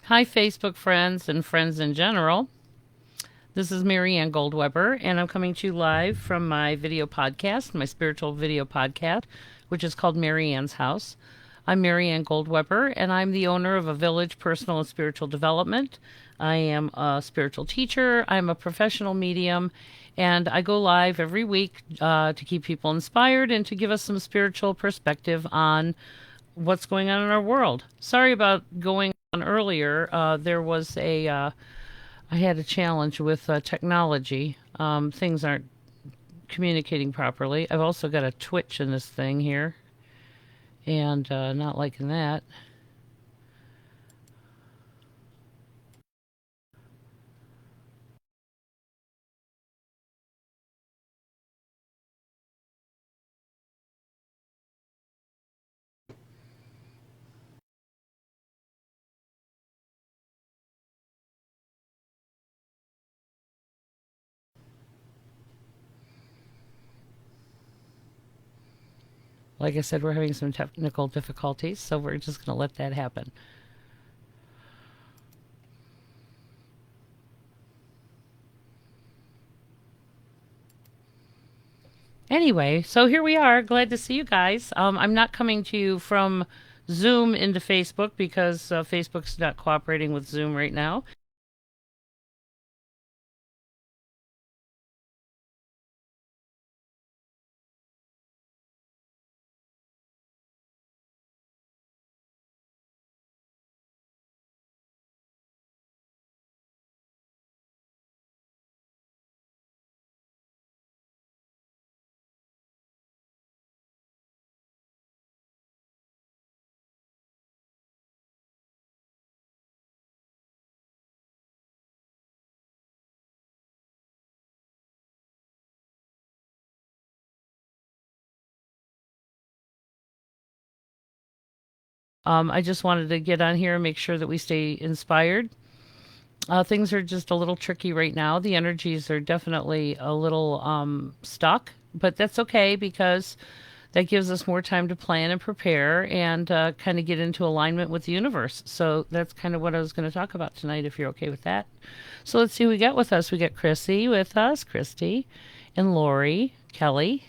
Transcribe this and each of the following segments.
Hi, Facebook friends and friends in general. This is Marianne Goldweber, and I'm coming to you live from my video podcast, my spiritual video podcast, which is called Marianne's House. I'm Marianne Goldweber, and I'm the owner of a village personal and spiritual development. I am a spiritual teacher, I'm a professional medium, and I go live every week to keep people inspired and to give us some spiritual perspective on what's going on in our world. Sorry about going on earlier. I had a challenge with technology. Things aren't communicating properly. I've also got a twitch in this thing here, and not liking that. Like I said, we're having some technical difficulties, so we're just going to let that happen. Anyway, so here we are. Glad to see you guys. I'm not coming to you from Zoom into Facebook because Facebook's not cooperating with Zoom right now. I just wanted to get on here and make sure that we stay inspired. Things are just a little tricky right now. The energies are definitely a little stuck, but that's okay because that gives us more time to plan and prepare and kind of get into alignment with the universe. So that's kind of what I was going to talk about tonight, if you're okay with that. So let's see who we got with us. We got Chrissy with us, Christy, and Lori, Kelly,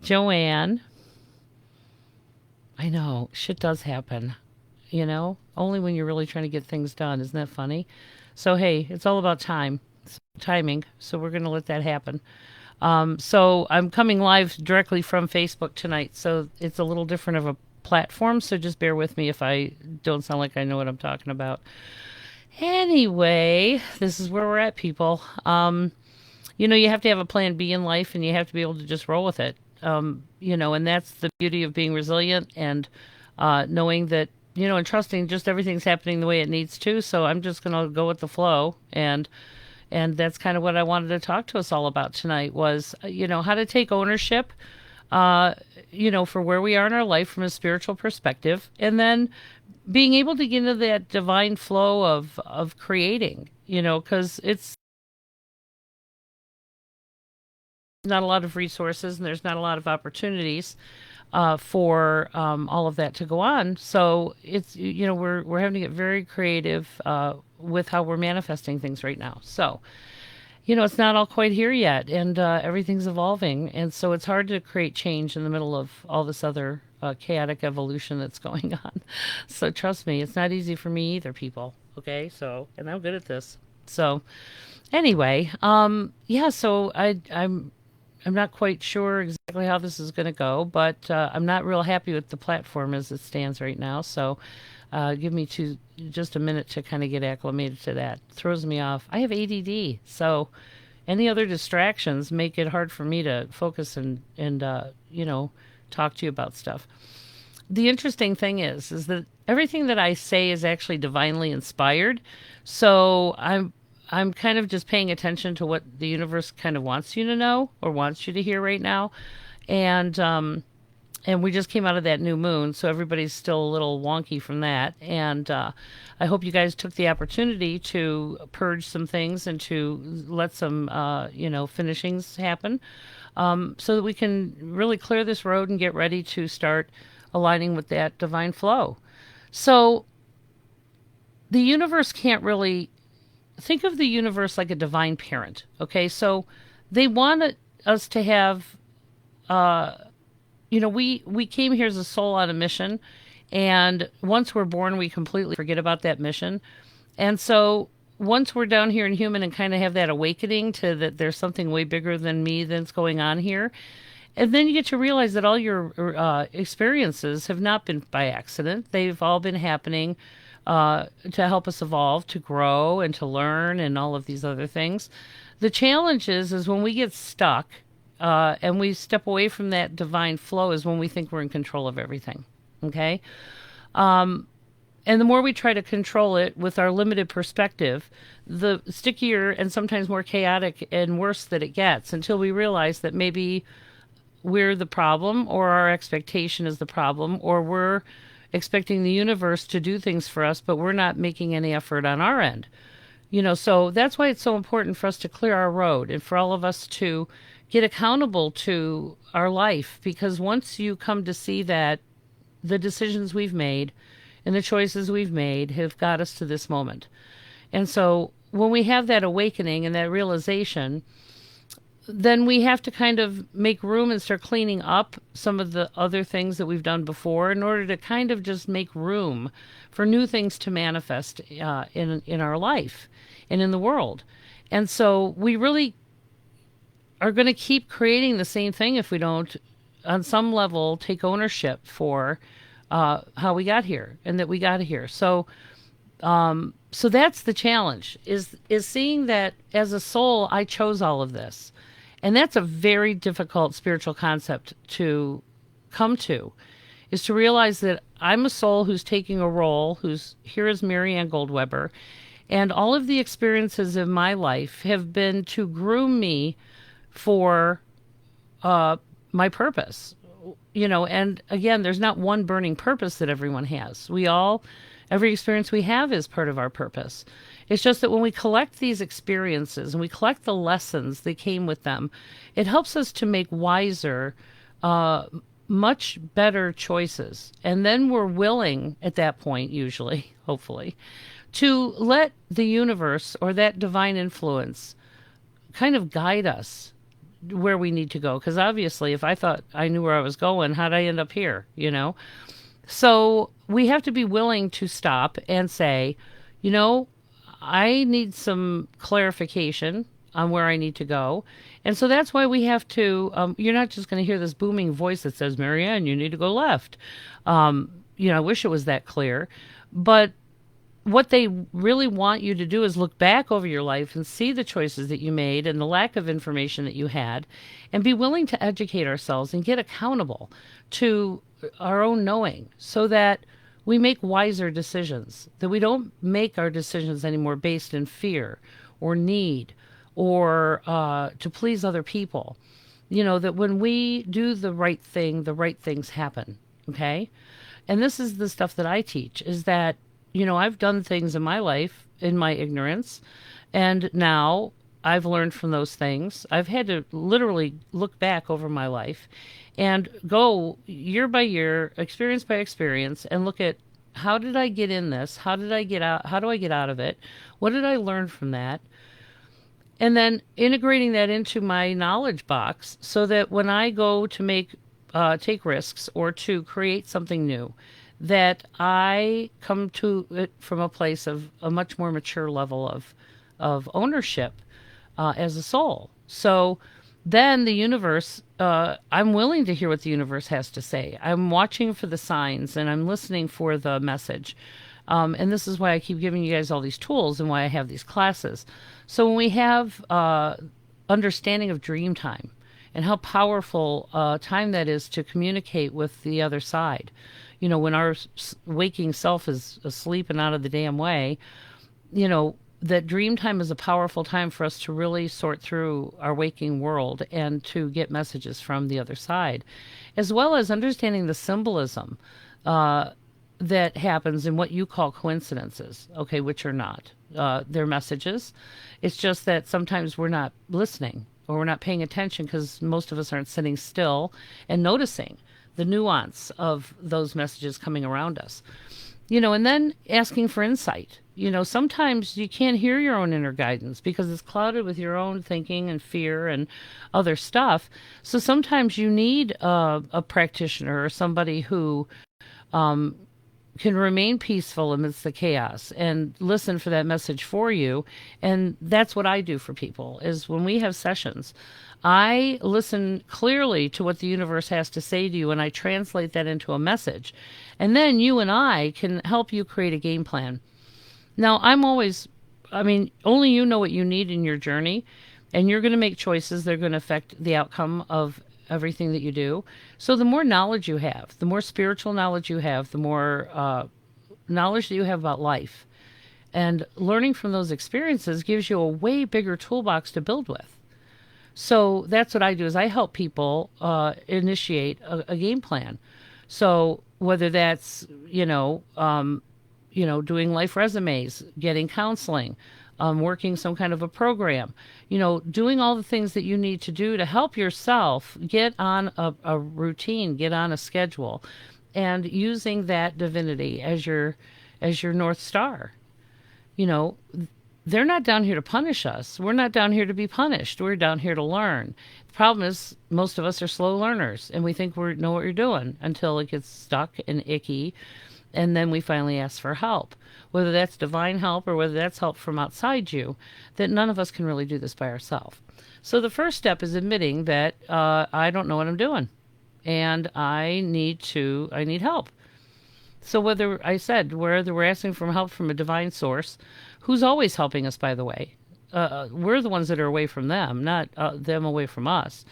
Joanne. I know, shit does happen, only when you're really trying to get things done. Isn't that funny? So, hey, it's all about timing. So, we're going to let that happen. So, I'm coming live directly from Facebook tonight. So, it's a little different of a platform. So, just bear with me if I don't sound like I know what I'm talking about. Anyway, this is where we're at, people. You have to have a plan B in life and you have to be able to just roll with it. And that's the beauty of being resilient and knowing that, and trusting just everything's happening the way it needs to. So I'm just going to go with the flow. And that's kind of what I wanted to talk to us all about tonight was, how to take ownership, for where we are in our life from a spiritual perspective. And then being able to get into that divine flow of creating, because it's not a lot of resources and there's not a lot of opportunities for all of that to go on. So it's we're having to get very creative with how we're manifesting things right now. So it's not all quite here yet, and everything's evolving, and so it's hard to create change in the middle of all this other chaotic evolution that's going on. So trust me, it's not easy for me either, people. Okay, so and I'm good at this. So anyway, yeah, so I'm not quite sure exactly how this is going to go, but I'm not real happy with the platform as it stands right now. So give me just a minute to kind of get acclimated to that. It throws me off. I have ADD, so any other distractions make it hard for me to focus and talk to you about stuff. The interesting thing is that everything that I say is actually divinely inspired. So I'm kind of just paying attention to what the universe kind of wants you to know or wants you to hear right now. And we just came out of that new moon, so everybody's still a little wonky from that. And I hope you guys took the opportunity to purge some things and to let some, finishings happen, so that we can really clear this road and get ready to start aligning with that divine flow. So the universe can't really think of the universe like a divine parent. Okay, so they want us to have, uh, we came here as a soul on a mission, and once we're born, we completely forget about that mission. And so once we're down here in human and kind of have that awakening to that there's something way bigger than me that's going on here, and then you get to realize that all your experiences have not been by accident. They've all been happening to help us evolve, to grow, and to learn, and all of these other things. The challenge is when we get stuck and we step away from that divine flow, is when we think we're in control of everything. Okay? And the more we try to control it with our limited perspective, the stickier and sometimes more chaotic and worse that it gets, until we realize that maybe we're the problem, or our expectation is the problem, or we're expecting the universe to do things for us, but we're not making any effort on our end. So that's why it's so important for us to clear our road, and for all of us to get accountable to our life, because once you come to see that the decisions we've made and the choices we've made have got us to this moment. And so when we have that awakening and that realization, then we have to kind of make room and start cleaning up some of the other things that we've done before, in order to kind of just make room for new things to manifest in our life and in the world. And so we really are going to keep creating the same thing if we don't, on some level, take ownership for how we got here and that we got here. So that's the challenge, is seeing that as a soul, I chose all of this. And that's a very difficult spiritual concept to come to, is to realize that I'm a soul who's taking a role, who's here as Marianne Goldweber, and all of the experiences of my life have been to groom me for my purpose. And again, there's not one burning purpose that everyone has. Every experience we have is part of our purpose. It's just that when we collect these experiences and we collect the lessons that came with them, it helps us to make wiser, much better choices. And then we're willing at that point, usually, hopefully, to let the universe or that divine influence kind of guide us where we need to go. Because obviously, if I thought I knew where I was going, how'd I end up here, So we have to be willing to stop and say, I need some clarification on where I need to go. And so that's why we have to, you're not just going to hear this booming voice that says, Marianne, you need to go left. I wish it was that clear. But what they really want you to do is look back over your life and see the choices that you made and the lack of information that you had, and be willing to educate ourselves and get accountable to our own knowing, so that we make wiser decisions, that we don't make our decisions anymore based in fear or need or to please other people. That when we do the right thing, the right things happen. Okay? And this is the stuff that I teach, is that, I've done things in my life in my ignorance, and now I've learned from those things. I've had to literally look back over my life and go year by year, experience by experience, and look at, how did I get in this? How did I get out? How do I get out of it? What did I learn from that? And then integrating that into my knowledge box, so that when I go to take risks or to create something new, that I come to it from a place of a much more mature level of ownership as a soul. So then the universe, I'm willing to hear what the universe has to say. I'm watching for the signs, and I'm listening for the message. And this is why I keep giving you guys all these tools, and why I have these classes. So when we have understanding of dream time and how powerful time that is to communicate with the other side, when our waking self is asleep and out of the damn way, that dream time is a powerful time for us to really sort through our waking world and to get messages from the other side, as well as understanding the symbolism that happens in what you call coincidences, okay, which are not. They're messages. It's just that sometimes we're not listening, or we're not paying attention, because most of us aren't sitting still and noticing the nuance of those messages coming around us. And then asking for insight. Sometimes you can't hear your own inner guidance because it's clouded with your own thinking and fear and other stuff. So sometimes you need a practitioner or somebody who can remain peaceful amidst the chaos and listen for that message for you. And that's what I do for people is when we have sessions, I listen clearly to what the universe has to say to you and I translate that into a message. And then you and I can help you create a game plan. Now, only you know what you need in your journey, and you're going to make choices that are going to affect the outcome of everything that you do. So the more knowledge you have, the more spiritual knowledge you have, the more knowledge that you have about life. And learning from those experiences gives you a way bigger toolbox to build with. So that's what I do is I help people initiate a game plan. So whether that's, doing life resumes, getting counseling, working some kind of a program, doing all the things that you need to do to help yourself get on a routine, get on a schedule, and using that divinity as your North Star. They're not down here to punish us. We're not down here to be punished. We're down here to learn. The problem is most of us are slow learners, and we think we know what you're doing until it gets stuck and icky, and then we finally ask for help. Whether that's divine help or whether that's help from outside you, that none of us can really do this by ourselves. So the first step is admitting that I don't know what I'm doing, and I need help. So whether we're asking for help from a divine source, who's always helping us, by the way. We're the ones that are away from them, not them away from us.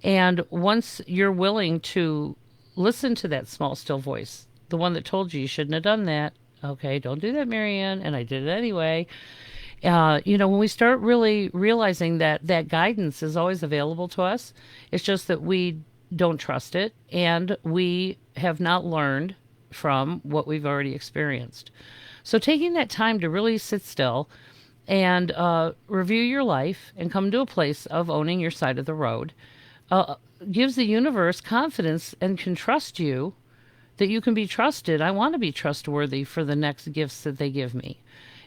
And once you're willing to listen to that small, still voice, the one that told you shouldn't have done that, okay, don't do that, Marianne, and I did it anyway. When we start really realizing that that guidance is always available to us, it's just that we don't trust it, and we have not learned from what we've already experienced. So taking that time to really sit still and review your life and come to a place of owning your side of the road gives the universe confidence and can trust you that you can be trusted. I want to be trustworthy for the next gifts that they give me.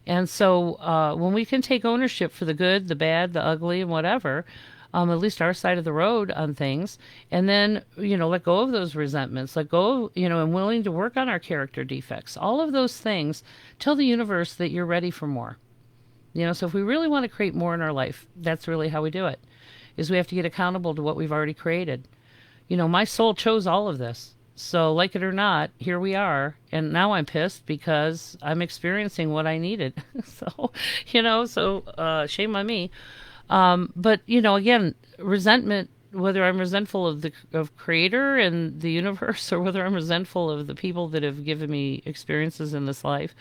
And so when we can take ownership for the good, the bad, the ugly, and whatever, at least our side of the road on things, and then, let go of those resentments, let go, and willing to work on our character defects, all of those things, tell the universe that you're ready for more. So if we really want to create more in our life, that's really how we do it, is we have to get accountable to what we've already created. My soul chose all of this. So like it or not, here we are. And now I'm pissed because I'm experiencing what I needed. So shame on me. But again, resentment, whether I'm resentful of Creator and the universe, or whether I'm resentful of the people that have given me experiences in this life,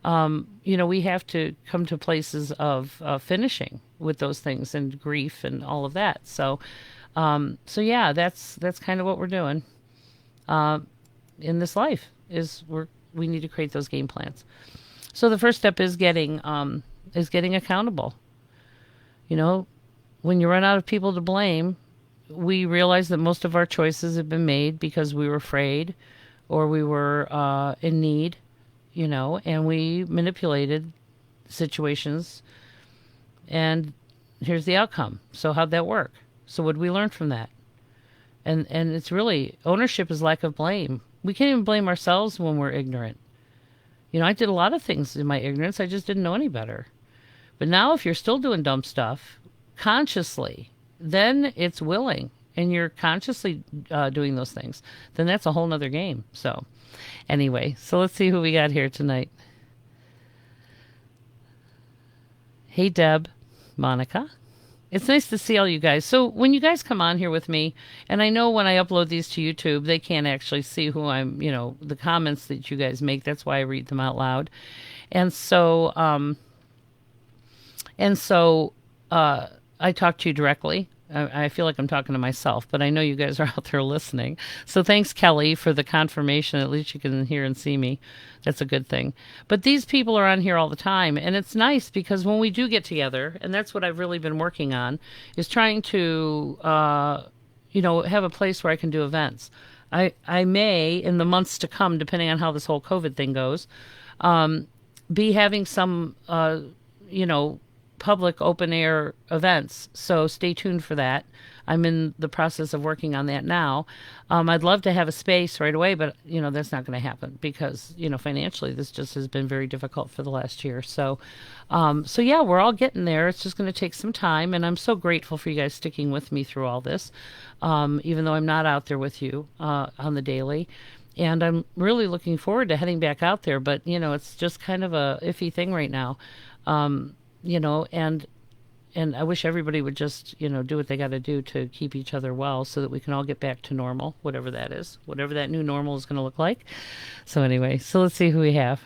we have to come to places of finishing with those things and grief and all of that. So yeah, that's kind of what we're doing in this life. We need to create those game plans. So the first step is getting accountable. When you run out of people to blame, we realize that most of our choices have been made because we were afraid or we were in need, and we manipulated situations, and here's the outcome. So how'd that work? So what did we learn from that? And it's really, ownership is lack of blame. We can't even blame ourselves when we're ignorant. I did a lot of things in my ignorance. I just didn't know any better. But now if you're still doing dumb stuff consciously, then it's willing, and you're consciously doing those things, then that's a whole nother game. So anyway, so let's see who we got here tonight. Hey, Deb, Monica. It's nice to see all you guys. So when you guys come on here with me, and I know when I upload these to YouTube, they can't actually see who I'm, the comments that you guys make. That's why I read them out loud. And so I talk to you directly. I feel like I'm talking to myself, but I know you guys are out there listening. So thanks, Kelly, for the confirmation. At least you can hear and see me. That's a good thing. But these people are on here all the time, and it's nice because when we do get together, and that's what I've really been working on, is trying to, have a place where I can do events. I may, in the months to come, depending on how this whole COVID thing goes, be having some, you know, public open air events. So stay tuned for that. I'm in the process of working on that now. I'd love to have a space right away, but you know that's not going to happen because you know financially this just has been very difficult for the last year. So, so yeah, we're all getting there. It's just going to take some time, and I'm so grateful for you guys sticking with me through all this, even though I'm not out there with you on the daily. And I'm really looking forward to heading back out there, but you know it's just kind of a iffy thing right now. You know, and I wish everybody would just, you know, do what they got to do to keep each other well so that we can all get back to normal, whatever that is, whatever that new normal is going to look like. So anyway, so let's see who we have.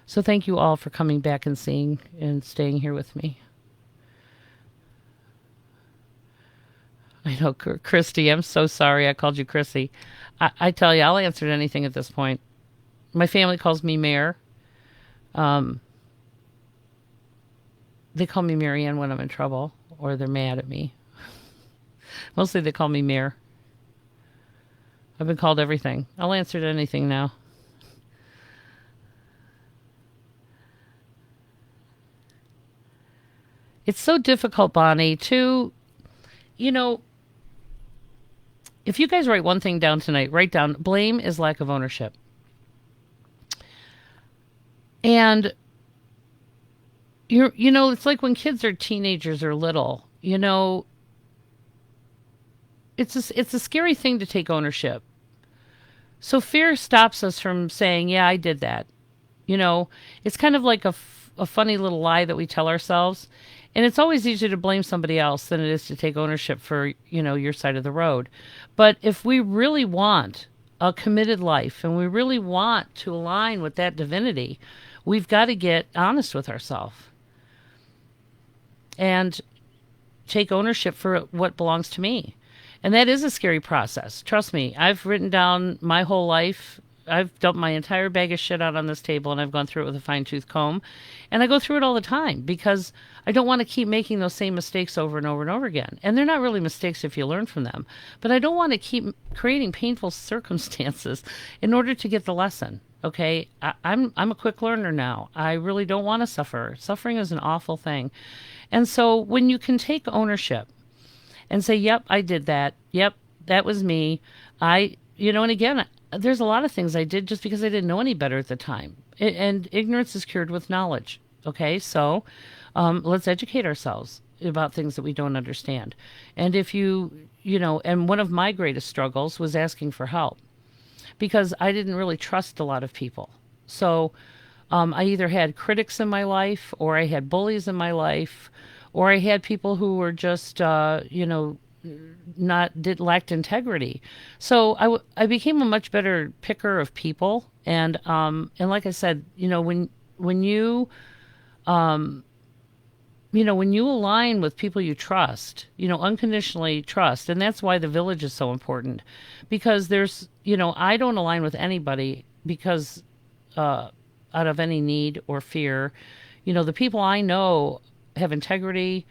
So thank you all for coming back and seeing and staying here with me. I know, Christy, I'm so sorry I called you Chrissy. I tell you, I'll answer to anything at this point. My family calls me Mayor. They call me Marianne when I'm in trouble or they're mad at me. Mostly they call me Mayor. I've been called everything. I'll answer to anything now. It's so difficult, Bonnie, to, you know, if you guys write one thing down tonight, write down blame is lack of ownership. And you know, it's like when kids are teenagers or little, you know, it's a scary thing to take ownership. So fear stops us from saying, yeah, I did that. You know, it's kind of like a funny little lie that we tell ourselves. And it's always easier to blame somebody else than it is to take ownership for, you know, your side of the road. But if we really want a committed life and we really want to align with that divinity, we've got to get honest with ourselves and take ownership for what belongs to me. And that is a scary process. Trust me, I've written down my whole life. I've dumped my entire bag of shit out on this table and I've gone through it with a fine tooth comb. And I go through it all the time because I don't want to keep making those same mistakes over and over and over again. And they're not really mistakes if you learn from them. But I don't want to keep creating painful circumstances in order to get the lesson. Okay, I'm a quick learner now. I really don't want to suffer. Suffering is an awful thing. And so when you can take ownership and say, yep, I did that. Yep, that was me. You know, and again, there's a lot of things I did just because I didn't know any better at the time. And ignorance is cured with knowledge. Okay, so let's educate ourselves about things that we don't understand. And if you know, and one of my greatest struggles was asking for help because I didn't really trust a lot of people. So I either had critics in my life or I had bullies in my life or I had people who were just, you know, lacked integrity. So I became a much better picker of people. And like I said, you know, when you align with people you trust, you know, unconditionally trust, and that's why the village is so important because there's, you know, I don't align with anybody because, out of any need or fear, you know, the people I know have integrity.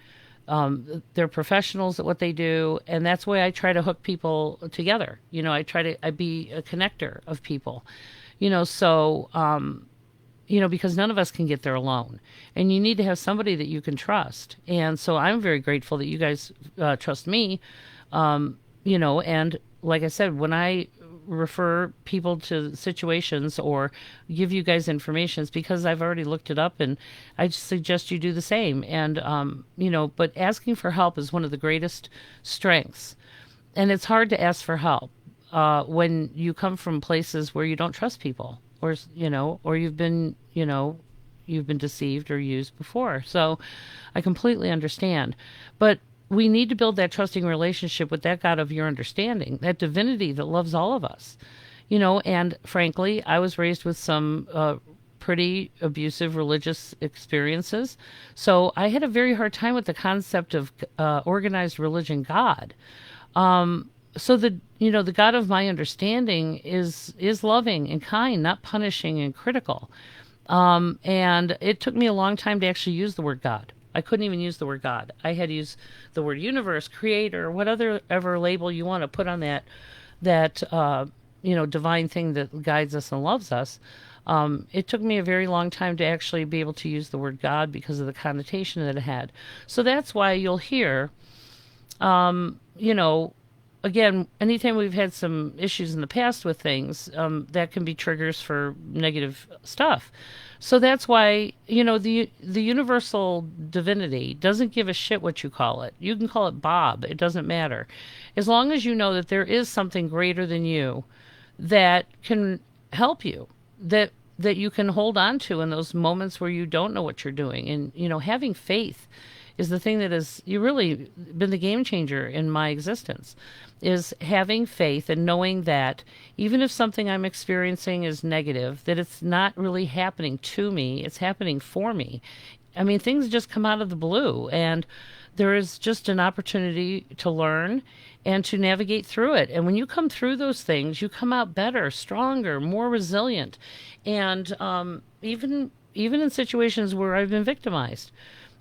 They're professionals at what they do. And that's why I try to hook people together. You know, I be a connector of people, you know, so, you know, because none of us can get there alone and you need to have somebody that you can trust. And so I'm very grateful that you guys trust me, you know, and like I said, when I refer people to situations or give you guys information, it's because I've already looked it up and I just suggest you do the same. And, you know, but asking for help is one of the greatest strengths. And it's hard to ask for help when you come from places where you don't trust people or, you know, or you've been deceived or used before. So I completely understand. But we need to build that trusting relationship with that God of your understanding, that divinity that loves all of us, you know, and frankly, I was raised with some pretty abusive religious experiences. So I had a very hard time with the concept of organized religion God. So the God of my understanding is loving and kind, not punishing and critical. And it took me a long time to actually use the word God. I couldn't even use the word God. I had to use the word universe, creator, whatever label you want to put on that that divine thing that guides us and loves us. It took me a very long time to actually be able to use the word God because of the connotation that it had. So that's why you'll hear, you know, again, anytime we've had some issues in the past with things, that can be triggers for negative stuff. So that's why, the universal divinity doesn't give a shit what you call it. You can call it Bob. It doesn't matter. As long as you know that there is something greater than you that can help you, that you can hold on to in those moments where you don't know what you're doing. And, having faith is the thing that has you really been the game changer in my existence, is having faith and knowing that even if something I'm experiencing is negative, that it's not really happening to me, it's happening for me. I mean, things just come out of the blue, and there is just an opportunity to learn and to navigate through it. And when you come through those things, you come out better, stronger, more resilient. And even in situations where I've been victimized,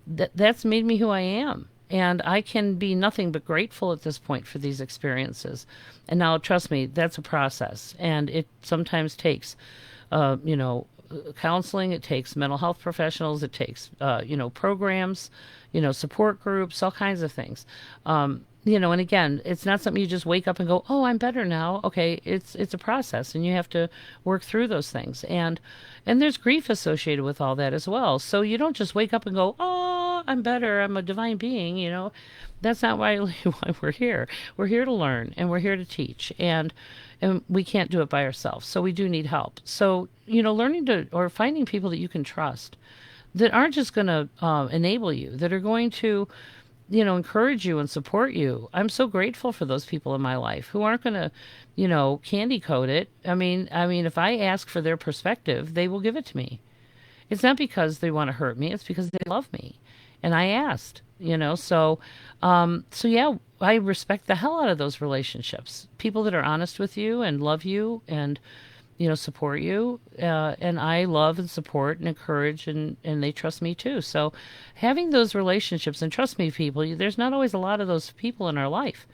that's made me who I am. And I can be nothing but grateful at this point for these experiences. And now, trust me, that's a process. And it sometimes takes, counseling, it takes mental health professionals, it takes, programs, support groups, all kinds of things. And again, it's not something you just wake up and go, "Oh, I'm better now." Okay, it's a process, and you have to work through those things. And there's grief associated with all that as well. So you don't just wake up and go, "Oh, I'm better. I'm a divine being." That's not why we're here. We're here to learn, and we're here to teach, and we can't do it by ourselves. So we do need help. So learning to or finding people that you can trust, that aren't just going to enable you, that are going to encourage you and support you. I'm so grateful for those people in my life who aren't going to, candy coat it. I mean, if I ask for their perspective, they will give it to me. It's not because they want to hurt me. It's because they love me. And I asked, so yeah, I respect the hell out of those relationships. People that are honest with you and love you and, support you. And I love and support and encourage, and they trust me too. So having those relationships, and trust me, people, there's not always a lot of those people in our life.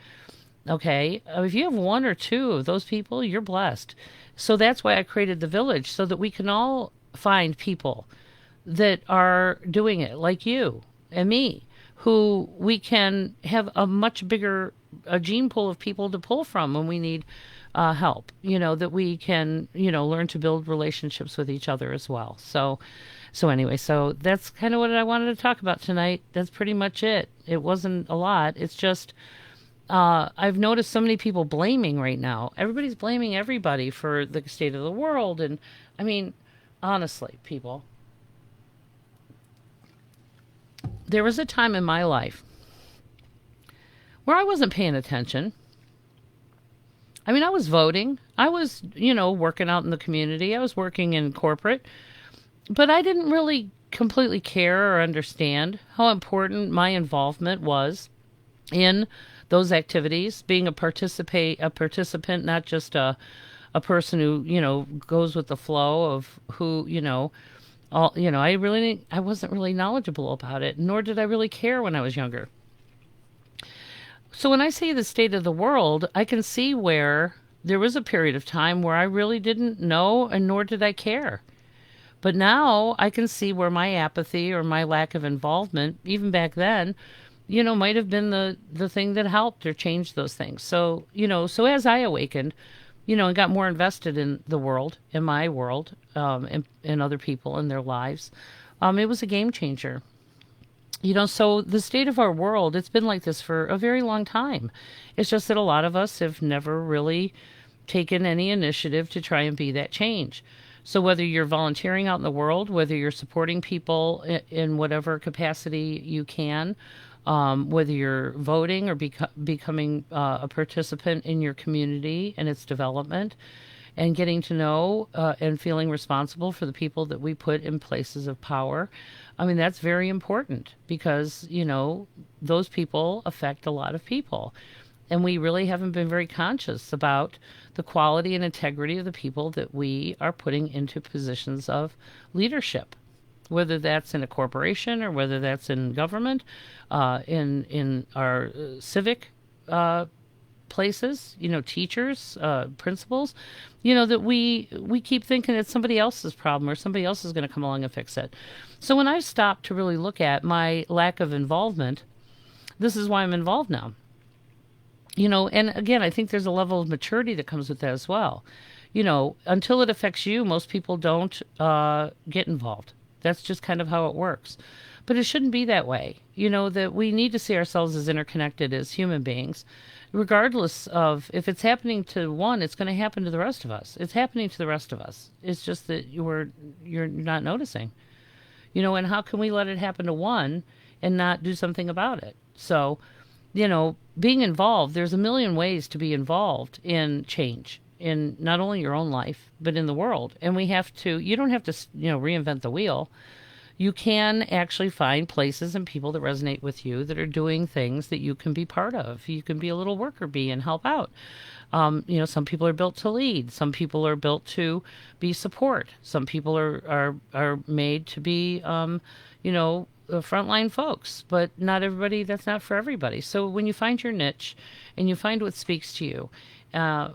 Okay. If you have one or two of those people, you're blessed. So that's why I created the village, so that we can all find people that are doing it like you and me, who we can have a much bigger a gene pool of people to pull from when we need help, that we can, learn to build relationships with each other as well. So anyway, so that's kind of what I wanted to talk about tonight. That's pretty much it. It wasn't a lot. It's just, I've noticed so many people blaming right now. Everybody's blaming everybody for the state of the world. And I mean, honestly, people, there was a time in my life where I wasn't paying attention. I mean, I was voting. I was, working out in the community. I was working in corporate. But I didn't really completely care or understand how important my involvement was in those activities, being a participant, not just a person who, goes with the flow of who, I wasn't really knowledgeable about it, nor did I really care when I was younger. So when I say the state of the world, I can see where there was a period of time where I really didn't know, and nor did I care. But now I can see where my apathy or my lack of involvement, even back then, might have been the thing that helped or changed those things. So, so as I awakened, and got more invested in the world, in my world, and other people in their lives, it was a game changer. So the state of our world, it's been like this for a very long time. It's just that a lot of us have never really taken any initiative to try and be that change. So whether you're volunteering out in the world, whether you're supporting people in whatever capacity you can, whether you're voting or becoming a participant in your community and its development, and getting to know and feeling responsible for the people that we put in places of power. I mean, that's very important because, those people affect a lot of people. And we really haven't been very conscious about the quality and integrity of the people that we are putting into positions of leadership, whether that's in a corporation or whether that's in government, in our civic places, teachers, principals, that we keep thinking it's somebody else's problem or somebody else is going to come along and fix it. So when I stopped to really look at my lack of involvement, this is why I'm involved now. And again, I think there's a level of maturity that comes with that as well. Until it affects you, most people don't get involved. That's just kind of how it works. But it shouldn't be that way. That we need to see ourselves as interconnected as human beings. Regardless of if it's happening to one, it's going to happen to the rest of us. It's happening to the rest of us. It's just that you're not noticing. And how can we let it happen to one and not do something about it? So, being involved, there's a million ways to be involved in change in not only your own life, but in the world. And you don't have to, reinvent the wheel. You can actually find places and people that resonate with you that are doing things that you can be part of. You can be a little worker bee and help out. Some people are built to lead. Some people are built to be support. Some people are made to be, frontline folks. But not everybody. That's not for everybody. So when you find your niche, and you find what speaks to you,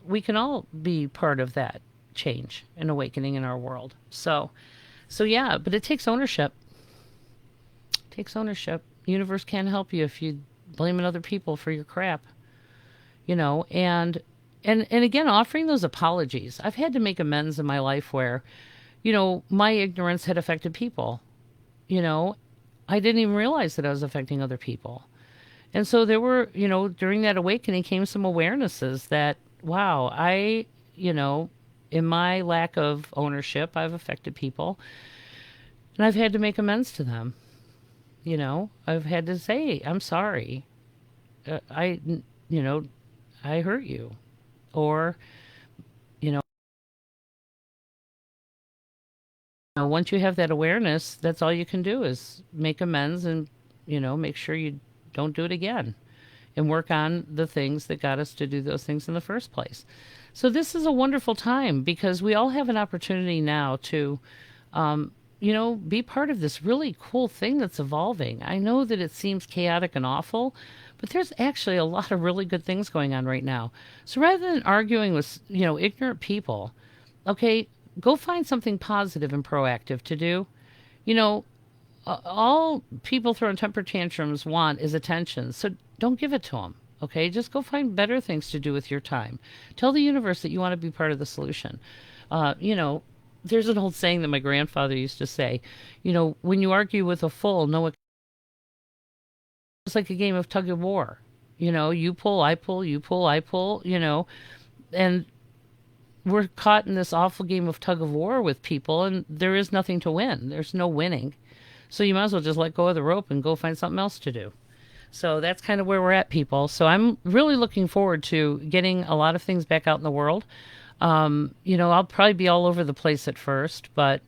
we can all be part of that change and awakening in our world. So yeah, but it takes ownership. It takes ownership. The universe can't help you if you blaming other people for your crap. And again, offering those apologies. I've had to make amends in my life where, my ignorance had affected people. I didn't even realize that I was affecting other people. And so there were, during that awakening came some awarenesses that, wow, in my lack of ownership, I've affected people. And I've had to make amends to them. I've had to say, I'm sorry. I hurt you. Or, once you have that awareness, that's all you can do is make amends and, make sure you don't do it again and work on the things that got us to do those things in the first place. So this is a wonderful time because we all have an opportunity now to, be part of this really cool thing that's evolving. I know that it seems chaotic and awful, but there's actually a lot of really good things going on right now. So rather than arguing with, ignorant people, okay, go find something positive and proactive to do. All people throwing temper tantrums want is attention. So don't give it to them. Okay, just go find better things to do with your time. Tell the universe that you want to be part of the solution. There's an old saying that my grandfather used to say, when you argue with a fool, no, it's like a game of tug of war. You pull, I pull, you pull, I pull, and we're caught in this awful game of tug of war with people, and there is nothing to win. There's no winning. So you might as well just let go of the rope and go find something else to do. So that's kind of where we're at, people. So I'm really looking forward to getting a lot of things back out in the world. I'll probably be all over the place at first, but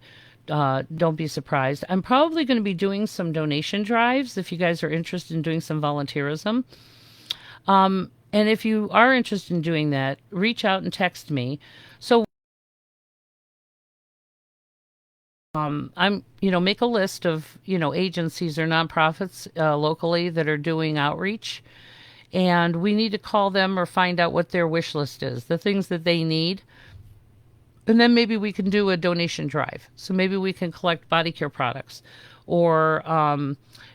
don't be surprised. I'm probably going to be doing some donation drives if you guys are interested in doing some volunteerism. And if you are interested in doing that, reach out and text me. So make a list of, agencies or nonprofits locally that are doing outreach. And we need to call them or find out what their wish list is, the things that they need. And then maybe we can do a donation drive. So maybe we can collect body care products or,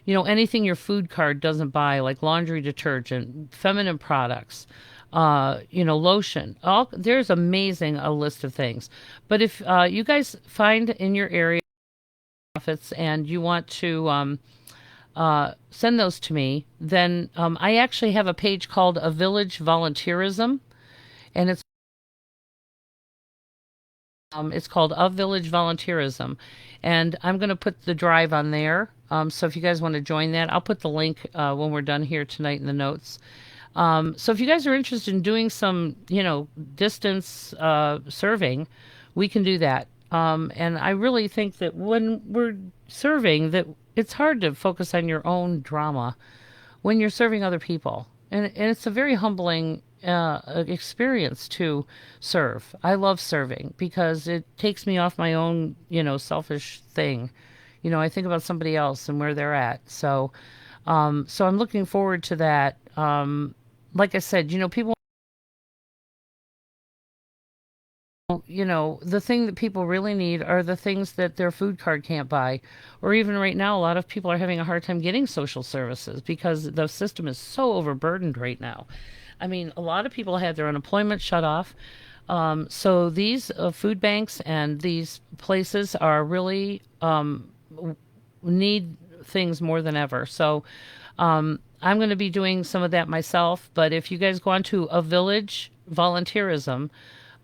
anything your food card doesn't buy, like laundry detergent, feminine products, lotion. There's amazing a list of things. But if you guys find in your area profits and you want to send those to me, then I actually have a page called A Village Volunteerism, and it's called A Village Volunteerism, and I'm going to put the drive on there. So if you guys want to join that, I'll put the link when we're done here tonight in the notes. So if you guys are interested in doing some, distance serving, we can do that. And I really think that when we're serving, that it's hard to focus on your own drama when you're serving other people. And it's a very humbling experience to serve. I love serving because it takes me off my own, selfish thing. I think about somebody else and where they're at. So I'm looking forward to that. Like I said, people the thing that people really need are the things that their food card can't buy. Or even right now, a lot of people are having a hard time getting social services because the system is so overburdened right now. I mean, a lot of people had their unemployment shut off. So these food banks and these places are really need things more than ever. So I'm going to be doing some of that myself. But if you guys go on to A Village Volunteerism,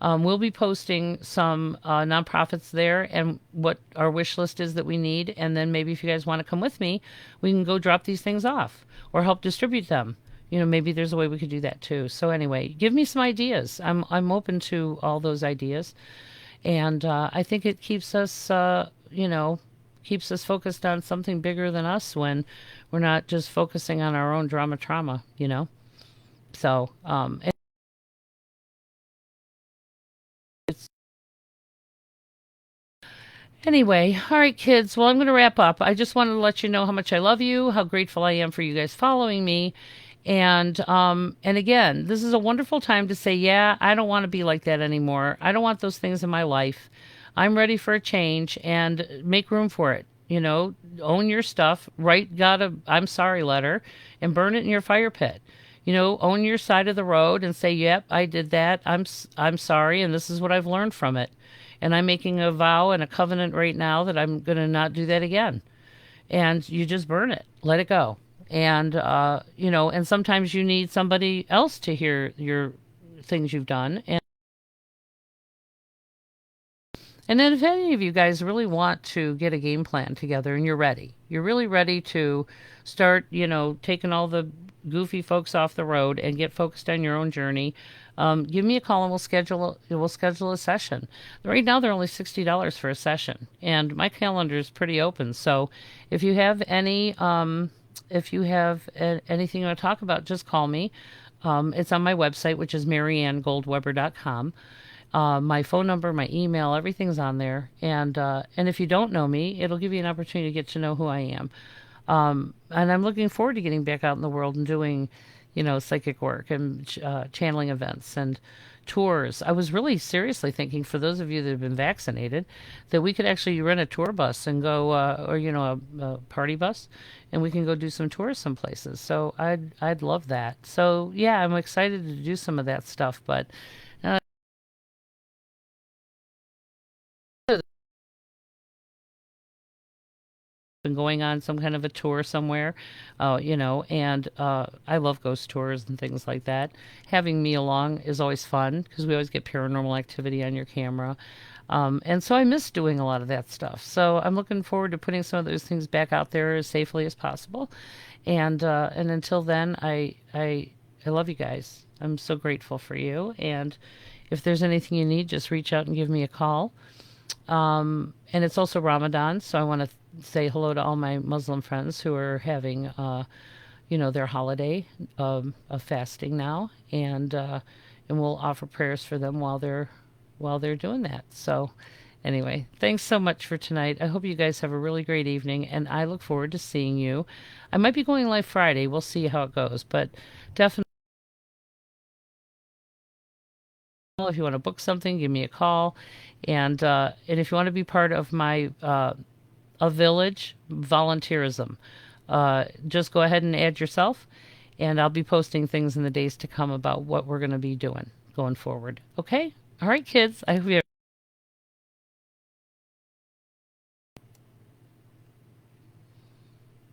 we'll be posting some nonprofits there and what our wish list is that we need. And then maybe if you guys want to come with me, we can go drop these things off or help distribute them. Maybe there's a way we could do that too. So anyway, give me some ideas. I'm open to all those ideas, and I think it keeps us focused on something bigger than us when we're not just focusing on our own drama. So it's anyway. All right, kids. Well, I'm going to wrap up. I just wanted to let you know how much I love you, how grateful I am for you guys following me. And again, this is a wonderful time to say, yeah, I don't want to be like that anymore. I don't want those things in my life. I'm ready for a change and make room for it. Own your stuff, write God a I'm sorry letter and burn it in your fire pit. Own your side of the road and say, yep, I did that. I'm sorry. And this is what I've learned from it. And I'm making a vow and a covenant right now that I'm going to not do that again. And you just burn it, let it go. And sometimes you need somebody else to hear your things you've done. And then if any of you guys really want to get a game plan together and you're really ready to start, taking all the goofy folks off the road and get focused on your own journey, give me a call and we'll schedule a session. Right now they're only $60 for a session, and my calendar is pretty open. So if you have anything you want to talk about, just call me. It's on my website, which is mariannegoldweber.com. My phone number, my email, everything's on there. And if you don't know me, it'll give you an opportunity to get to know who I am. And I'm looking forward to getting back out in the world and doing, psychic work and channeling events and tours. I was really seriously thinking, for those of you that have been vaccinated, that we could actually rent a tour bus and go, or a party bus, and we can go do some tours some places. So I'd love that. So yeah, I'm excited to do some of that stuff, but. Been going on some kind of a tour somewhere, and I love ghost tours and things like that. Having me along is always fun because we always get paranormal activity on your camera. And so I miss doing a lot of that stuff. So I'm looking forward to putting some of those things back out there as safely as possible. And until then, I love you guys. I'm so grateful for you. And if there's anything you need, just reach out and give me a call. And it's also Ramadan, so I want to say hello to all my Muslim friends who are having, their holiday of fasting now, and we'll offer prayers for them while they're doing that. So, anyway, thanks so much for tonight. I hope you guys have a really great evening, and I look forward to seeing you. I might be going live Friday. We'll see how it goes, but definitely. If you want to book something, give me a call, and if you want to be part of my A Village volunteerism, just go ahead and add yourself, and I'll be posting things in the days to come about what we're going to be doing going forward. Okay, all right, kids. I hope you.